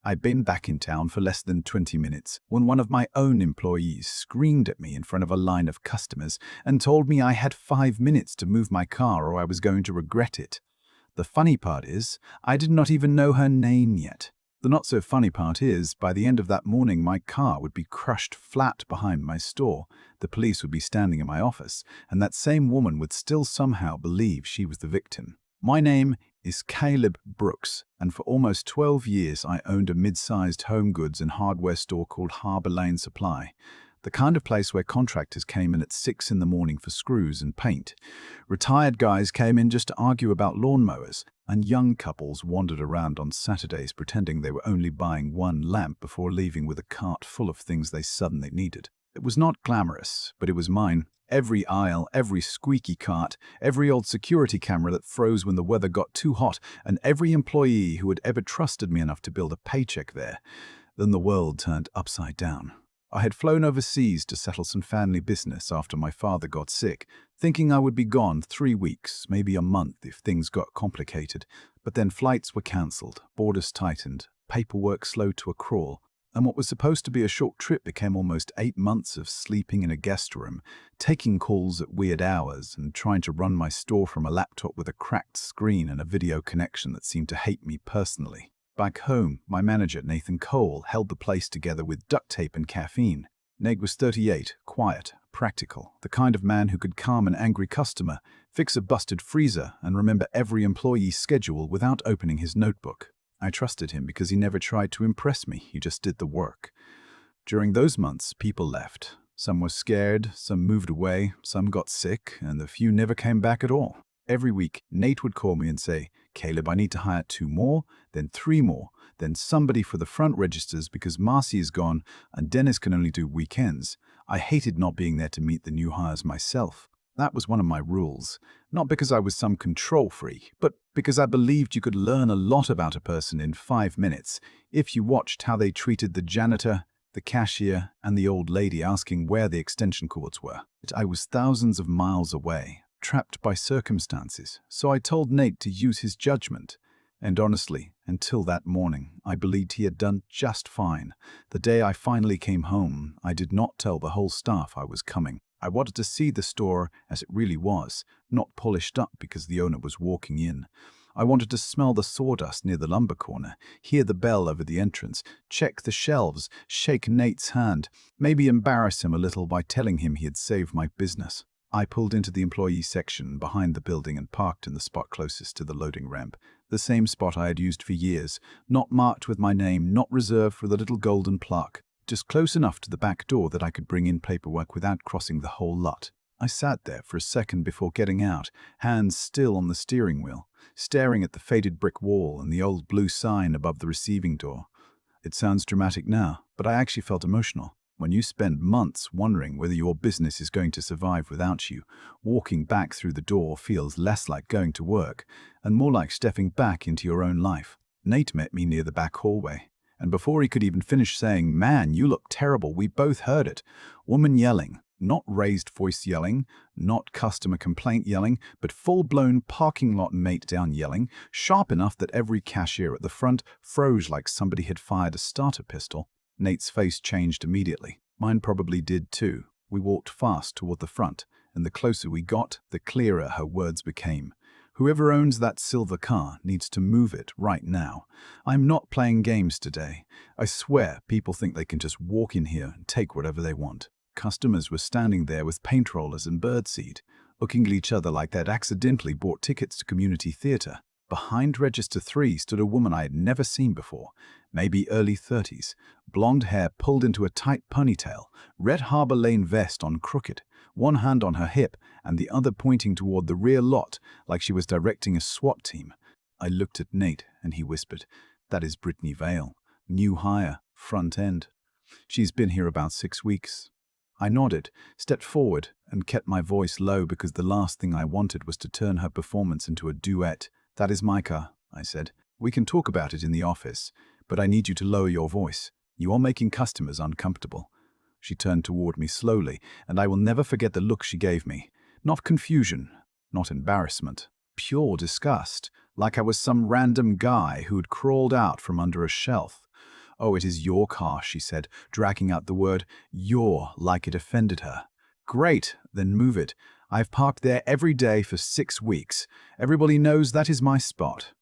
I'd been back in town for less than 20 minutes when one of my own employees screamed at me in front of a line of customers and told me I had 5 minutes to move my car or I was going to regret it. The funny part is, I did not even know her name yet. The not-so-funny part is, by the end of that morning, my car would be crushed flat behind my store, the police would be standing in my office, and that same woman would still somehow believe she was the victim. My name is Caleb Brooks, and for almost 12 years I owned a mid-sized home goods and hardware store called Harbour Lane Supply, the kind of place where contractors came in at 6 in the morning for screws and paint. Retired guys came in just to argue about lawnmowers, and young couples wandered around on Saturdays pretending they were only buying one lamp before leaving with a cart full of things they suddenly needed. It was not glamorous, but it was mine. Every aisle, every squeaky cart, every old security camera that froze when the weather got too hot, and every employee who had ever trusted me enough to build a paycheck there. Then the world turned upside down. I had flown overseas to settle some family business after my father got sick, thinking I would be gone 3 weeks, maybe a month if things got complicated. But then flights were cancelled, borders tightened, paperwork slowed to a crawl, and what was supposed to be a short trip became almost 8 months of sleeping in a guest room, taking calls at weird hours, and trying to run my store from a laptop with a cracked screen and a video connection that seemed to hate me personally. Back home, my manager, Nathan Cole, held the place together with duct tape and caffeine. Nate was 38, quiet, practical, the kind of man who could calm an angry customer, fix a busted freezer, and remember every employee's schedule without opening his notebook. I trusted him because he never tried to impress me, he just did the work. During those months, people left. Some were scared, some moved away, some got sick, and a few never came back at all. Every week, Nate would call me and say, "Caleb, I need to hire 2 more, then 3 more, then somebody for the front registers because Marcy is gone and Dennis can only do weekends." I hated not being there to meet the new hires myself. That was one of my rules, not because I was some control freak, but because I believed you could learn a lot about a person in 5 minutes if you watched how they treated the janitor, the cashier, and the old lady asking where the extension cords were. I was thousands of miles away, trapped by circumstances, so I told Nate to use his judgment. And honestly, until that morning, I believed he had done just fine. The day I finally came home, I did not tell the whole staff I was coming. I wanted to see the store as it really was, not polished up because the owner was walking in. I wanted to smell the sawdust near the lumber corner, hear the bell over the entrance, check the shelves, shake Nate's hand, maybe embarrass him a little by telling him he had saved my business. I pulled into the employee section behind the building and parked in the spot closest to the loading ramp, the same spot I had used for years, not marked with my name, not reserved with a little golden plaque, just close enough to the back door that I could bring in paperwork without crossing the whole lot. I sat there for a second before getting out, hands still on the steering wheel, staring at the faded brick wall and the old blue sign above the receiving door. It sounds dramatic now, but I actually felt emotional. When you spend months wondering whether your business is going to survive without you, walking back through the door feels less like going to work and more like stepping back into your own life. Nate met me near the back hallway, and before he could even finish saying, "Man, you look terrible," we both heard it. Woman yelling, not raised voice yelling, not customer complaint yelling, but full-blown parking lot mate down yelling, sharp enough that every cashier at the front froze like somebody had fired a starter pistol. Nate's face changed immediately. Mine probably did too. We walked fast toward the front, and the closer we got, the clearer her words became. Whoever owns that silver car needs to move it right now. I'm not playing games today. I swear people think they can just walk in here and take whatever they want. Customers were standing there with paint rollers and birdseed, looking at each other like they'd accidentally bought tickets to community theater. Behind Register 3 stood a woman I had never seen before, maybe early 30s, blonde hair pulled into a tight ponytail, red Harbour Lane vest on crooked, one hand on her hip and the other pointing toward the rear lot like she was directing a SWAT team. I looked at Nate and he whispered, "That is Brittany Vale, new hire, front end. She's been here about 6 weeks." I nodded, stepped forward, and kept my voice low because the last thing I wanted was to turn her performance into a duet. "That is my car," I said. "We can talk about it in the office, but I need you to lower your voice. You are making customers uncomfortable." She turned toward me slowly, and I will never forget the look she gave me. Not confusion, not embarrassment, pure disgust, like I was some random guy who'd crawled out from under a shelf. "Oh, it is your car," she said, dragging out the word "your" like it offended her. "Great, then move it. I've parked there every day for 6 weeks. Everybody knows that is my spot."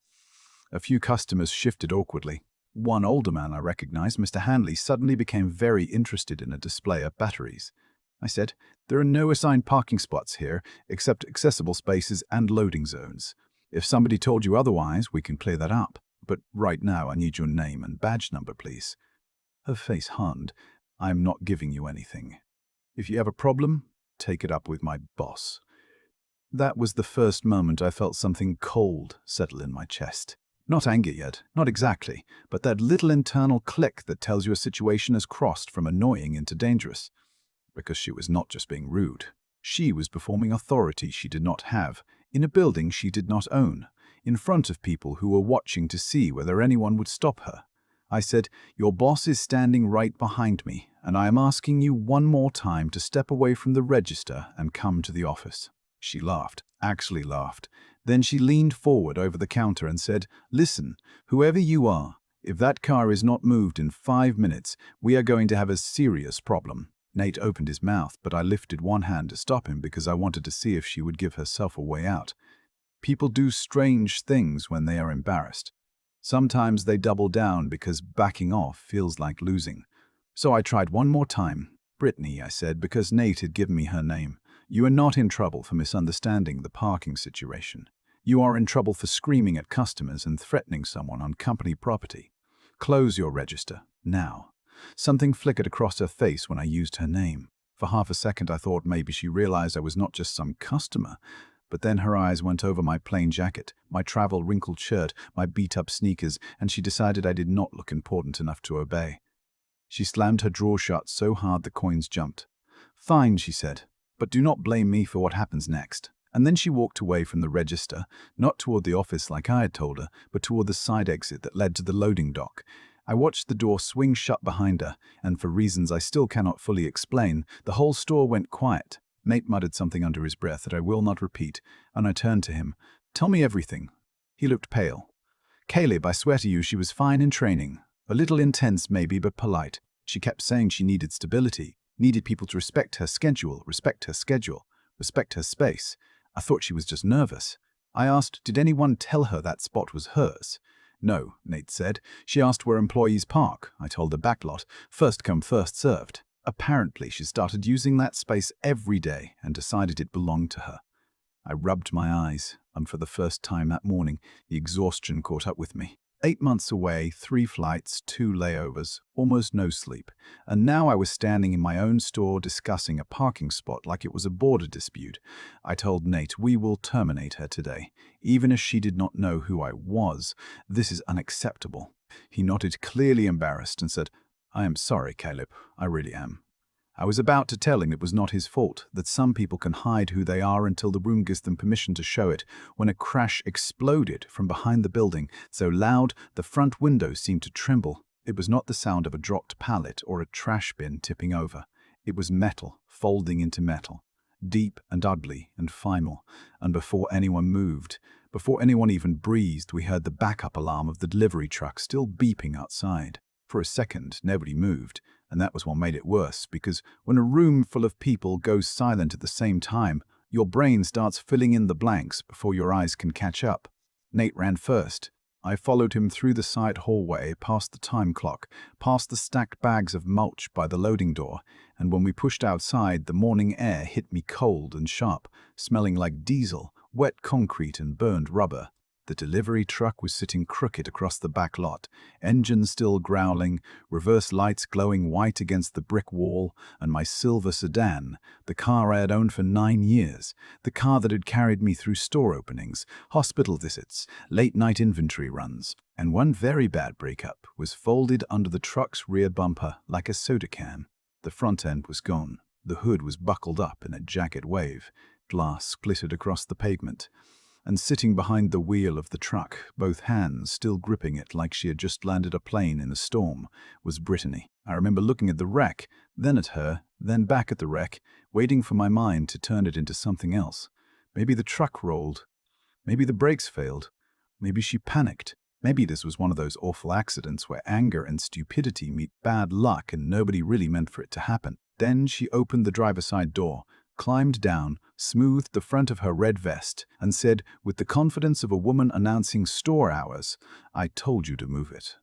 A few customers shifted awkwardly. One older man I recognized, Mr. Hanley, suddenly became very interested in a display of batteries. I said, "There are no assigned parking spots here, except accessible spaces and loading zones. If somebody told you otherwise, we can clear that up. But right now I need your name and badge number, please." Her face hardened. "I am not giving you anything. If you have a problem, take it up with my boss." That was the first moment I felt something cold settle in my chest. Not anger yet, not exactly, but that little internal click that tells you a situation has crossed from annoying into dangerous. Because she was not just being rude. She was performing authority she did not have, in a building she did not own, in front of people who were watching to see whether anyone would stop her. I said, "Your boss is standing right behind me, and I am asking you one more time to step away from the register and come to the office." She laughed, actually laughed. Then she leaned forward over the counter and said, "Listen, whoever you are, if that car is not moved in 5 minutes, we are going to have a serious problem." Nate opened his mouth, but I lifted one hand to stop him because I wanted to see if she would give herself a way out. People do strange things when they are embarrassed. Sometimes they double down because backing off feels like losing. So I tried one more time. "Brittany," I said, because Nate had given me her name. "You are not in trouble for misunderstanding the parking situation. You are in trouble for screaming at customers and threatening someone on company property. Close your register, now." Something flickered across her face when I used her name. For half a second I thought maybe she realized I was not just some customer, but then her eyes went over my plain jacket, my travel wrinkled shirt, my beat-up sneakers, and she decided I did not look important enough to obey. She slammed her drawer shut so hard the coins jumped. "Fine," she said, "but do not blame me for what happens next." And then she walked away from the register, not toward the office like I had told her, but toward the side exit that led to the loading dock. I watched the door swing shut behind her, and for reasons I still cannot fully explain, the whole store went quiet. Nate muttered something under his breath that I will not repeat, and I turned to him. "Tell me everything." He looked pale. "Caleb, I swear to you she was fine in training. A little intense maybe, but polite. She kept saying she needed stability, needed people to respect her schedule, respect her space. I thought she was just nervous. I asked, did anyone tell her that spot was hers? "No," Nate said. "She asked where employees park. I told her backlot. First come, first served. Apparently she started using that space every day and decided it belonged to her." I rubbed my eyes, and for the first time that morning, the exhaustion caught up with me. 8 months away, 3 flights, 2 layovers, almost no sleep. And now I was standing in my own store discussing a parking spot like it was a border dispute. I told Nate, "We will terminate her today, even if she did not know who I was. This is unacceptable." He nodded, clearly embarrassed, and said, "I am sorry, Caleb. I really am." I was about to tell him it was not his fault, that some people can hide who they are until the room gives them permission to show it, when a crash exploded from behind the building, so loud the front windows seemed to tremble. It was not the sound of a dropped pallet or a trash bin tipping over. It was metal folding into metal, deep and ugly and final, and before anyone moved, before anyone even breathed, we heard the backup alarm of the delivery truck still beeping outside. For a second, nobody moved. And that was what made it worse, because when a room full of people goes silent at the same time, your brain starts filling in the blanks before your eyes can catch up. Nate ran first. I followed him through the side hallway, past the time clock, past the stacked bags of mulch by the loading door, and when we pushed outside, the morning air hit me cold and sharp, smelling like diesel, wet concrete and burned rubber. The delivery truck was sitting crooked across the back lot, engine still growling, reverse lights glowing white against the brick wall, and my silver sedan, the car I had owned for 9 years, the car that had carried me through store openings, hospital visits, late-night inventory runs, and one very bad breakup, was folded under the truck's rear bumper like a soda can. The front end was gone. The hood was buckled up in a jagged wave. Glass splintered across the pavement. And sitting behind the wheel of the truck, both hands still gripping it like she had just landed a plane in a storm, was Brittany. I remember looking at the wreck, then at her, then back at the wreck, waiting for my mind to turn it into something else. Maybe the truck rolled. Maybe the brakes failed. Maybe she panicked. Maybe this was one of those awful accidents where anger and stupidity meet bad luck and nobody really meant for it to happen. Then she opened the driver's side door, climbed down, smoothed the front of her red vest, and said, with the confidence of a woman announcing store hours, "I told you to move it."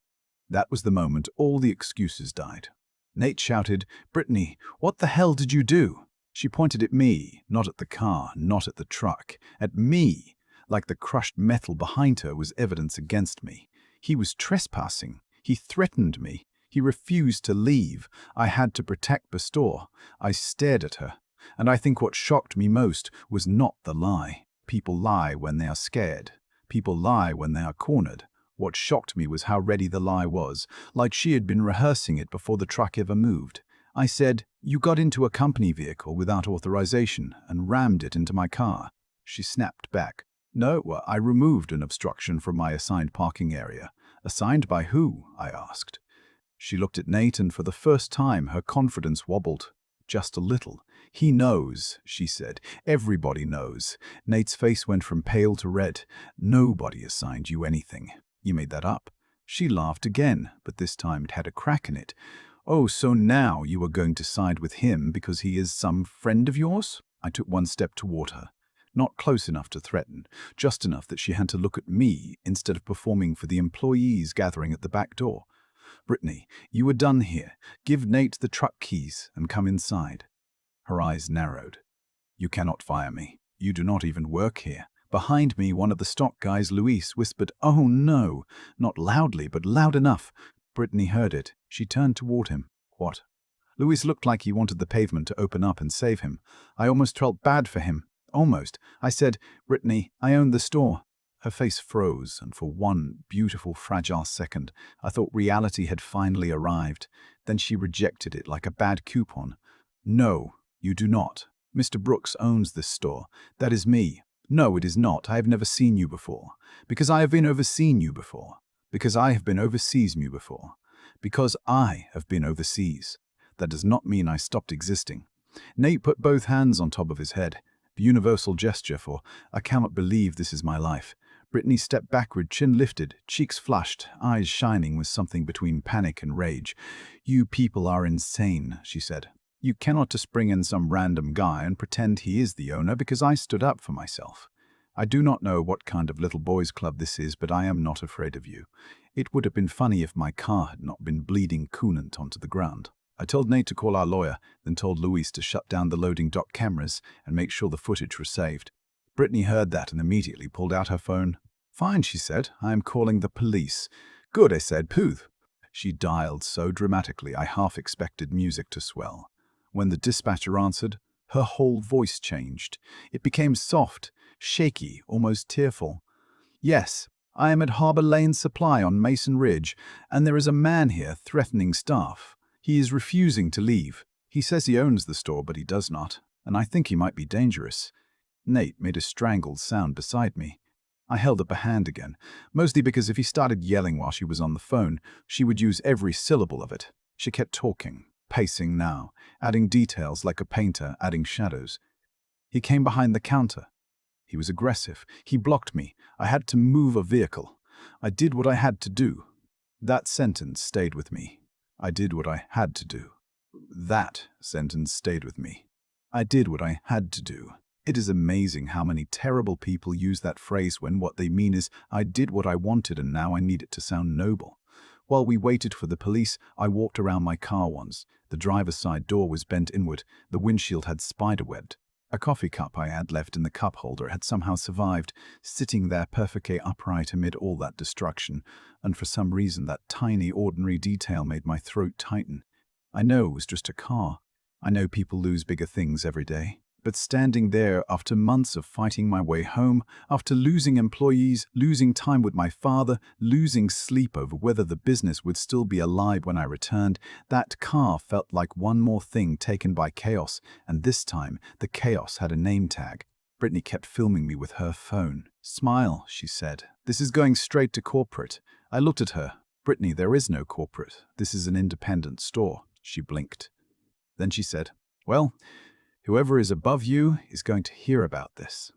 That was the moment all the excuses died. Nate shouted, "Brittany, what the hell did you do?" She pointed at me, not at the car, not at the truck, at me, like the crushed metal behind her was evidence against me. He was trespassing. He threatened me. He refused to leave. I had to protect the store. I stared at her. And I think what shocked me most was not the lie. People lie when they are scared. People lie when they are cornered. What shocked me was how ready the lie was, like she had been rehearsing it before the truck ever moved. I said, "You got into a company vehicle without authorization and rammed it into my car." She snapped back, "No, I removed an obstruction from my assigned parking area." "Assigned by who?" I asked. She looked at Nate, and for the first time her confidence wobbled. Just a little. "He knows," she said. "Everybody knows." Nate's face went from pale to red. "Nobody assigned you anything. You made that up." She laughed again, but this time it had a crack in it. "Oh, so now you are going to side with him because he is some friend of yours?" I took one step toward her. Not close enough to threaten, just enough that she had to look at me instead of performing for the employees gathering at the back door. "Brittany, you are done here. Give Nate the truck keys and come inside." Her eyes narrowed. "You cannot fire me. You do not even work here." Behind me, one of the stock guys, Luis, whispered, "Oh no," not loudly, but loud enough. Brittany heard it. She turned toward him. "What?" Luis looked like he wanted the pavement to open up and save him. I almost felt bad for him. Almost. I said, "Brittany, I own the store." Her face froze, and for one beautiful, fragile second, I thought reality had finally arrived. Then she rejected it like a bad coupon. "No, you do not. Mr. Brooks owns this store. That is me." "No, it is not. I have never seen you before." "Because I have been overseen you before." "Because I have been overseas you before." "Because I have been overseas." That does not mean I stopped existing. Nate put both hands on top of his head. The universal gesture for, "I cannot believe this is my life." Brittany stepped backward, chin lifted, cheeks flushed, eyes shining with something between panic and rage. "You people are insane," she said. "You cannot just bring in some random guy and pretend he is the owner because I stood up for myself. I do not know what kind of little boys' club this is, but I am not afraid of you. It would have been funny if my car had not been bleeding coolant onto the ground." I told Nate to call our lawyer, then told Luis to shut down the loading dock cameras and make sure the footage was saved. Brittany heard that and immediately pulled out her phone. "Fine," she said. "I am calling the police." "Good," I said. "Pooh." She dialed so dramatically I half expected music to swell. When the dispatcher answered, her whole voice changed. It became soft, shaky, almost tearful. "Yes, I am at Harbor Lane Supply on Mason Ridge, and there is a man here threatening staff. He is refusing to leave. He says he owns the store, but he does not, and I think he might be dangerous." Nate made a strangled sound beside me. I held up a hand again, mostly because if he started yelling while she was on the phone, she would use every syllable of it. She kept talking, pacing now, adding details like a painter adding shadows. He came behind the counter. He was aggressive. He blocked me. I had to move a vehicle. I did what I had to do. That sentence stayed with me. I did what I had to do. That sentence stayed with me. I did what I had to do. It is amazing how many terrible people use that phrase when what they mean is, "I did what I wanted and now I need it to sound noble." While we waited for the police, I walked around my car once. The driver's side door was bent inward. The windshield had spiderwebbed. A coffee cup I had left in the cup holder had somehow survived, sitting there perfectly upright amid all that destruction, and for some reason that tiny, ordinary detail made my throat tighten. I know it was just a car. I know people lose bigger things every day. But standing there after months of fighting my way home, after losing employees, losing time with my father, losing sleep over whether the business would still be alive when I returned, that car felt like one more thing taken by chaos, and this time the chaos had a name tag. Brittany kept filming me with her phone. "Smile," she said. "This is going straight to corporate." I looked at her. "Brittany, there is no corporate. This is an independent store." She blinked. Then she said, "Well, whoever is above you is going to hear about this."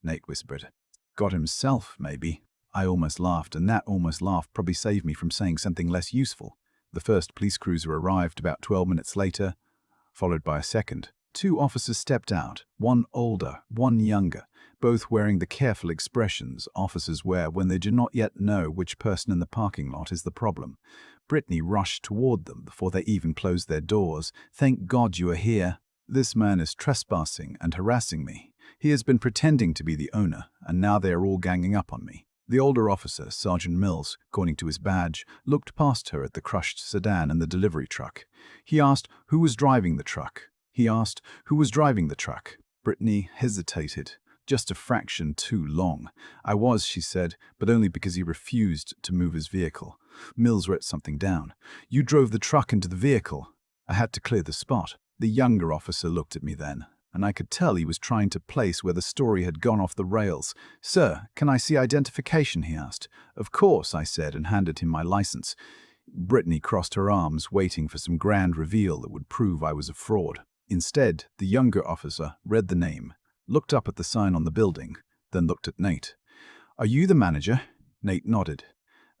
Nate whispered. "God himself, maybe." I almost laughed, and that almost laugh probably saved me from saying something less useful. The first police cruiser arrived about 12 minutes later, followed by a second. Two officers stepped out, one older, one younger, both wearing the careful expressions officers wear when they do not yet know which person in the parking lot is the problem. Brittany rushed toward them before they even closed their doors. "Thank God you are here. This man is trespassing and harassing me. He has been pretending to be the owner, and now they are all ganging up on me." The older officer, Sergeant Mills, according to his badge, looked past her at the crushed sedan and the delivery truck. He asked who was driving the truck. Brittany hesitated, just a fraction too long. "I was," she said, "but only because he refused to move his vehicle." Mills wrote something down. "You drove the truck into the vehicle." I had to clear the spot. The younger officer looked at me then, and I could tell he was trying to place where the story had gone off the rails. "Sir, can I see identification?" he asked. "Of course," I said, and handed him my license. Brittany crossed her arms, waiting for some grand reveal that would prove I was a fraud. Instead, the younger officer read the name, looked up at the sign on the building, then looked at Nate. "Are you the manager?" Nate nodded.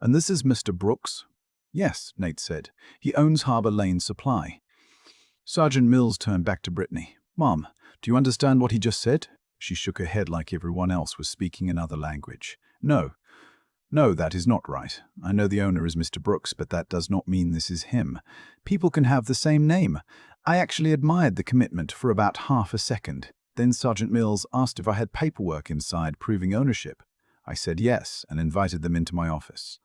"And this is Mr. Brooks?" "Yes," Nate said. "He owns Harbor Lane Supply." Sergeant Mills turned back to Brittany. "Mom, do you understand what he just said?" She shook her head like everyone else was speaking another language. No, that is not right. I know the owner is Mr. Brooks, but that does not mean this is him. People can have the same name. I actually admired the commitment for about half a second. Then Sergeant Mills asked if I had paperwork inside proving ownership. I said yes and invited them into my office.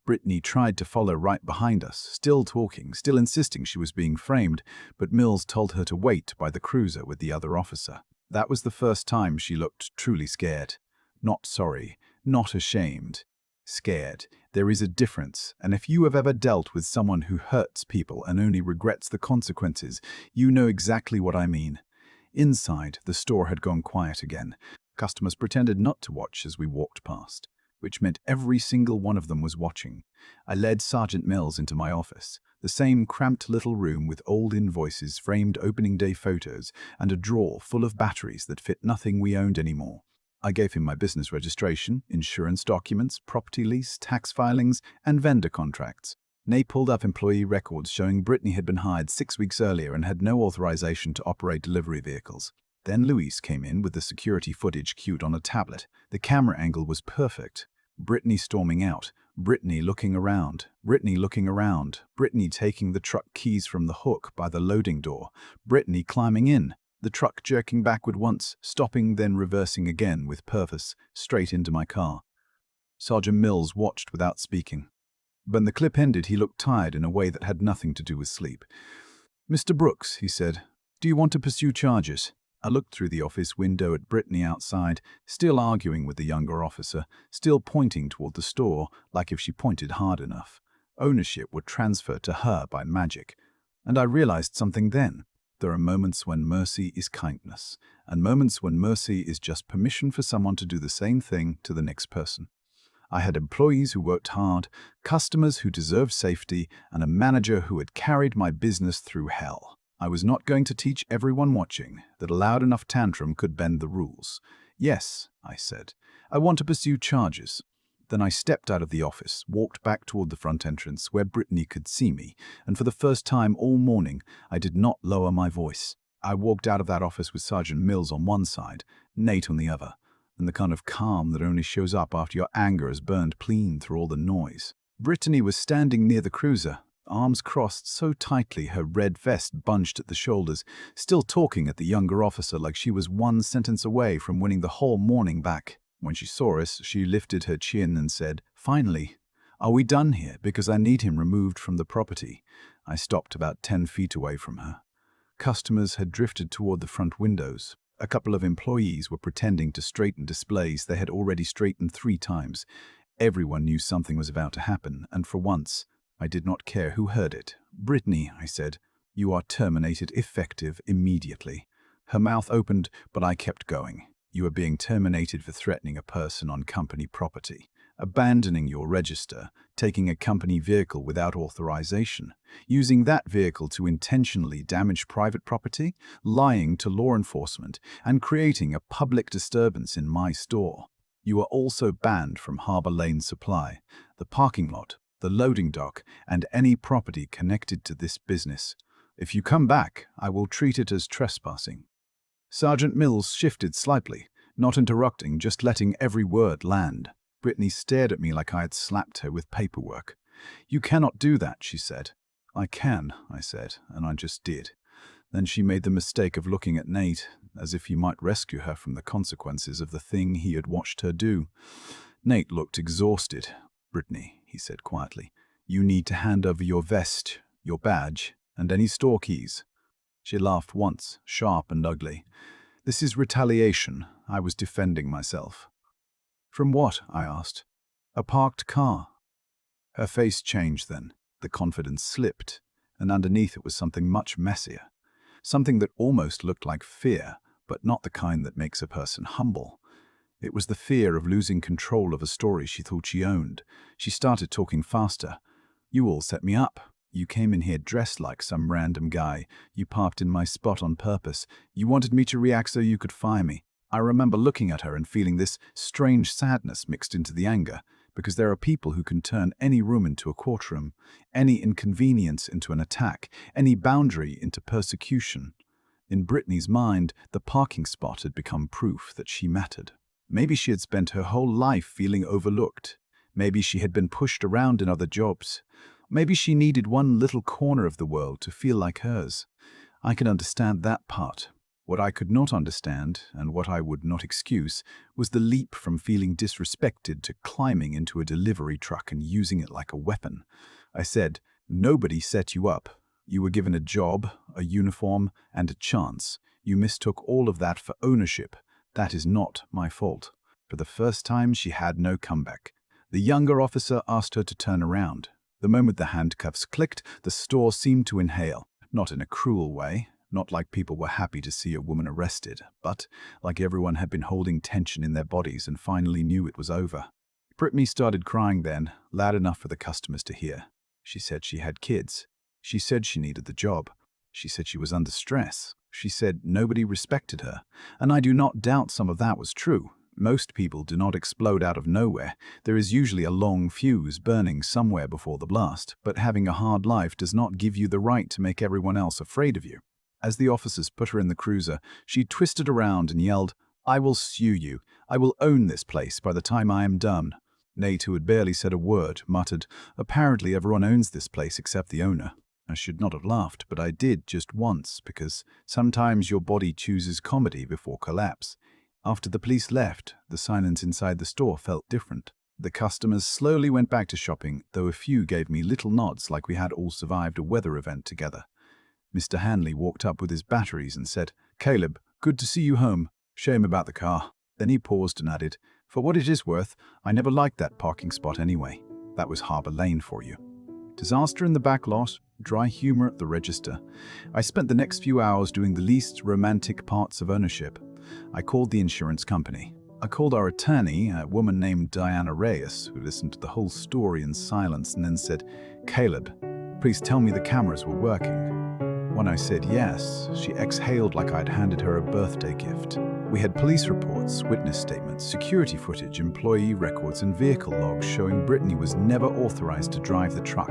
Brittany tried to follow right behind us, still talking, still insisting she was being framed, but Mills told her to wait by the cruiser with the other officer. That was the first time she looked truly scared. Not sorry, not ashamed. Scared. There is a difference, and if you have ever dealt with someone who hurts people and only regrets the consequences, you know exactly what I mean. Inside, the store had gone quiet again. Customers pretended not to watch as we walked past, which meant every single one of them was watching. I led Sergeant Mills into my office, the same cramped little room with old invoices, framed opening day photos, and a drawer full of batteries that fit nothing we owned anymore. I gave him my business registration, insurance documents, property lease, tax filings, and vendor contracts. Nate pulled up employee records showing Brittany had been hired 6 weeks earlier and had no authorization to operate delivery vehicles. Then Luis came in with the security footage queued on a tablet. The camera angle was perfect. Brittany storming out, Brittany looking around, Brittany taking the truck keys from the hook by the loading door, Brittany climbing in, the truck jerking backward once, stopping, then reversing again with purpose, straight into my car. Sergeant Mills watched without speaking. When the clip ended, he looked tired in a way that had nothing to do with sleep. "Mr. Brooks," he said, "do you want to pursue charges?" I looked through the office window at Brittany outside, still arguing with the younger officer, still pointing toward the store, like if she pointed hard enough. Ownership would transfer to her by magic. And I realized something then. There are moments when mercy is kindness, and moments when mercy is just permission for someone to do the same thing to the next person. I had employees who worked hard, customers who deserved safety, and a manager who had carried my business through hell. I was not going to teach everyone watching that a loud enough tantrum could bend the rules. "Yes," I said, "I want to pursue charges." Then I stepped out of the office, walked back toward the front entrance where Brittany could see me, and for the first time all morning, I did not lower my voice. I walked out of that office with Sergeant Mills on one side, Nate on the other, and the kind of calm that only shows up after your anger has burned clean through all the noise. Brittany was standing near the cruiser, arms crossed so tightly her red vest bunched at the shoulders, still talking at the younger officer like she was one sentence away from winning the whole morning back. When she saw us, she lifted her chin and said, "Finally, are we done here? Because I need him removed from the property." I stopped about 10 feet away from her. Customers had drifted toward the front windows. A couple of employees were pretending to straighten displays they had already straightened 3 times. Everyone knew something was about to happen, and for once, I did not care who heard it. "Brittany," I said, "you are terminated effective immediately." Her mouth opened, but I kept going. "You are being terminated for threatening a person on company property, abandoning your register, taking a company vehicle without authorization, using that vehicle to intentionally damage private property, lying to law enforcement, and creating a public disturbance in my store." You are also banned from Harbour Lane Supply, the parking lot, the loading dock, and any property connected to this business. If you come back, I will treat it as trespassing." Sergeant Mills shifted slightly, not interrupting, just letting every word land. Brittany stared at me like I had slapped her with paperwork. "You cannot do that," she said. "I can," I said, and I just did. Then she made the mistake of looking at Nate, as if he might rescue her from the consequences of the thing he had watched her do. Nate looked exhausted. "Brittany," he said quietly, "you need to hand over your vest, your badge, and any store keys." She laughed once, sharp and ugly. "This is retaliation. I was defending myself." "From what?" I asked. "A parked car." Her face changed then. The confidence slipped, and underneath it was something much messier. Something that almost looked like fear, but not the kind that makes a person humble. It was the fear of losing control of a story she thought she owned. She started talking faster. "You all set me up. You came in here dressed like some random guy. You parked in my spot on purpose. You wanted me to react so you could fire me." I remember looking at her and feeling this strange sadness mixed into the anger, because there are people who can turn any room into a courtroom, any inconvenience into an attack, any boundary into persecution. In Brittany's mind, the parking spot had become proof that she mattered. Maybe she had spent her whole life feeling overlooked. Maybe she had been pushed around in other jobs. Maybe she needed one little corner of the world to feel like hers. I can understand that part. What I could not understand, and what I would not excuse, was the leap from feeling disrespected to climbing into a delivery truck and using it like a weapon. I said, "Nobody set you up. You were given a job, a uniform, and a chance. You mistook all of that for ownership. That is not my fault." For the first time, she had no comeback. The younger officer asked her to turn around. The moment the handcuffs clicked, the store seemed to inhale, not in a cruel way. Not like people were happy to see a woman arrested, but like everyone had been holding tension in their bodies and finally knew it was over. Brittany started crying then, loud enough for the customers to hear. She said she had kids. She said she needed the job. She said she was under stress. She said nobody respected her. And I do not doubt some of that was true. Most people do not explode out of nowhere. There is usually a long fuse burning somewhere before the blast, but having a hard life does not give you the right to make everyone else afraid of you. As the officers put her in the cruiser, she twisted around and yelled, "I will sue you. I will own this place by the time I am done." Nate, who had barely said a word, muttered, "Apparently everyone owns this place except the owner." I should not have laughed, but I did just once, because sometimes your body chooses comedy before collapse. After the police left, the silence inside the store felt different. The customers slowly went back to shopping, though a few gave me little nods like we had all survived a weather event together. Mr. Hanley walked up with his batteries and said, "Caleb, good to see you home. Shame about the car." Then he paused and added, "For what it is worth, I never liked that parking spot anyway. That was Harbour Lane for you." Disaster in the back lot, dry humor at the register. I spent the next few hours doing the least romantic parts of ownership. I called the insurance company. I called our attorney, a woman named Diana Reyes, who listened to the whole story in silence and then said, "Caleb, please tell me the cameras were working." When I said yes, she exhaled like I'd handed her a birthday gift. We had police reports, witness statements, security footage, employee records, and vehicle logs showing Brittany was never authorized to drive the truck.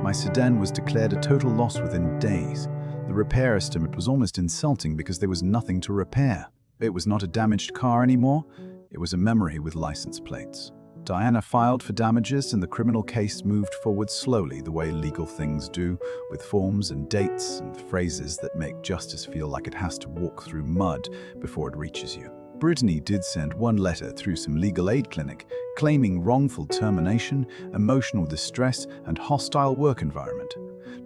My sedan was declared a total loss within days. The repair estimate was almost insulting because there was nothing to repair. It was not a damaged car anymore. It was a memory with license plates. Diana filed for damages and the criminal case moved forward slowly the way legal things do, with forms and dates and phrases that make justice feel like it has to walk through mud before it reaches you. Brittany did send one letter through some legal aid clinic claiming wrongful termination, emotional distress, and hostile work environment.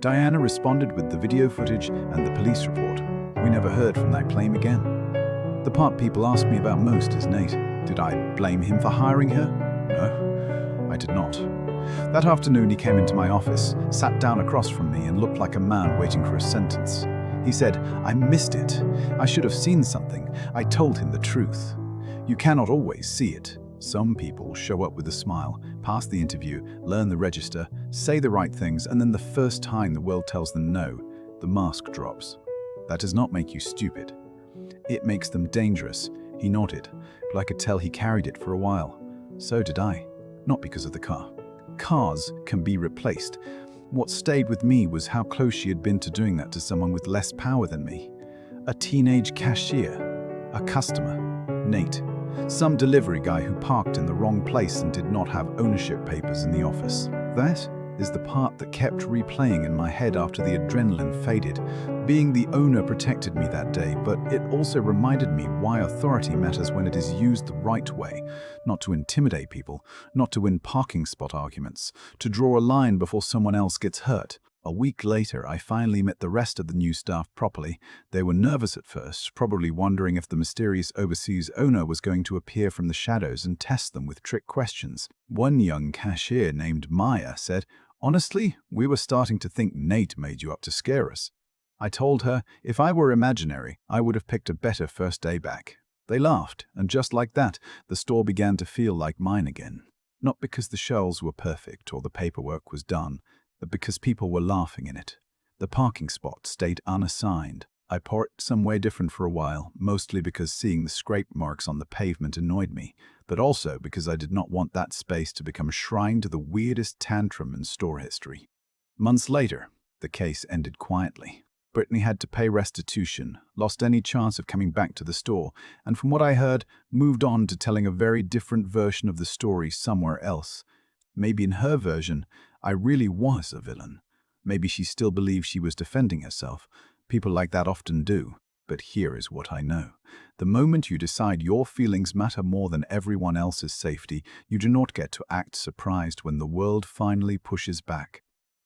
Diana responded with the video footage and the police report. We never heard from that claim again. The part people ask me about most is Nate. Did I blame him for hiring her? No, I did not. That afternoon he came into my office, sat down across from me and looked like a man waiting for a sentence. He said, "I missed it. I should have seen something." I told him the truth. You cannot always see it. Some people show up with a smile, pass the interview, learn the register, say the right things, and then the first time the world tells them no, the mask drops. That does not make you stupid. It makes them dangerous. He nodded, but I could tell he carried it for a while. So did I. Not because of the car. Cars can be replaced. What stayed with me was how close she had been to doing that to someone with less power than me. A teenage cashier. A customer. Nate. Some delivery guy who parked in the wrong place and did not have ownership papers in the office. That is the part that kept replaying in my head after the adrenaline faded. Being the owner protected me that day, but it also reminded me why authority matters when it is used the right way. Not to intimidate people, not to win parking spot arguments, to draw a line before someone else gets hurt. A week later, I finally met the rest of the new staff properly. They were nervous at first, probably wondering if the mysterious overseas owner was going to appear from the shadows and test them with trick questions. One young cashier named Maya said, "Honestly, we were starting to think Nate made you up to scare us." I told her, if I were imaginary, I would have picked a better first day back. They laughed, and just like that, the store began to feel like mine again. Not because the shelves were perfect or the paperwork was done, but because people were laughing in it. The parking spot stayed unassigned. I parked somewhere different for a while, mostly because seeing the scrape marks on the pavement annoyed me, but also because I did not want that space to become a shrine to the weirdest tantrum in store history. Months later, the case ended quietly. Brittany had to pay restitution, lost any chance of coming back to the store, and from what I heard, moved on to telling a very different version of the story somewhere else. Maybe in her version, I really was a villain. Maybe she still believed she was defending herself. People like that often do. But here is what I know. The moment you decide your feelings matter more than everyone else's safety, you do not get to act surprised when the world finally pushes back.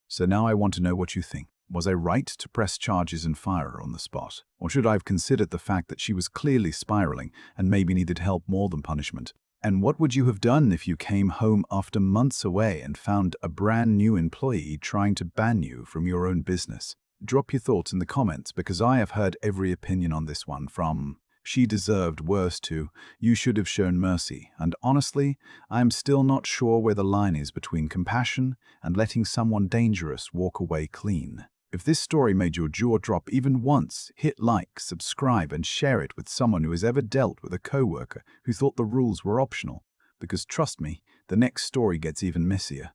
So now I want to know what you think. Was I right to press charges and fire her on the spot? Or should I have considered the fact that she was clearly spiraling and maybe needed help more than punishment? And what would you have done if you came home after months away and found a brand new employee trying to ban you from your own business? Drop your thoughts in the comments, because I have heard every opinion on this one, from "she deserved worse" to "you should have shown mercy." And honestly, I am still not sure where the line is between compassion and letting someone dangerous walk away clean. If this story made your jaw drop even once, hit like, subscribe, and share it with someone who has ever dealt with a coworker who thought the rules were optional. Because trust me, the next story gets even messier.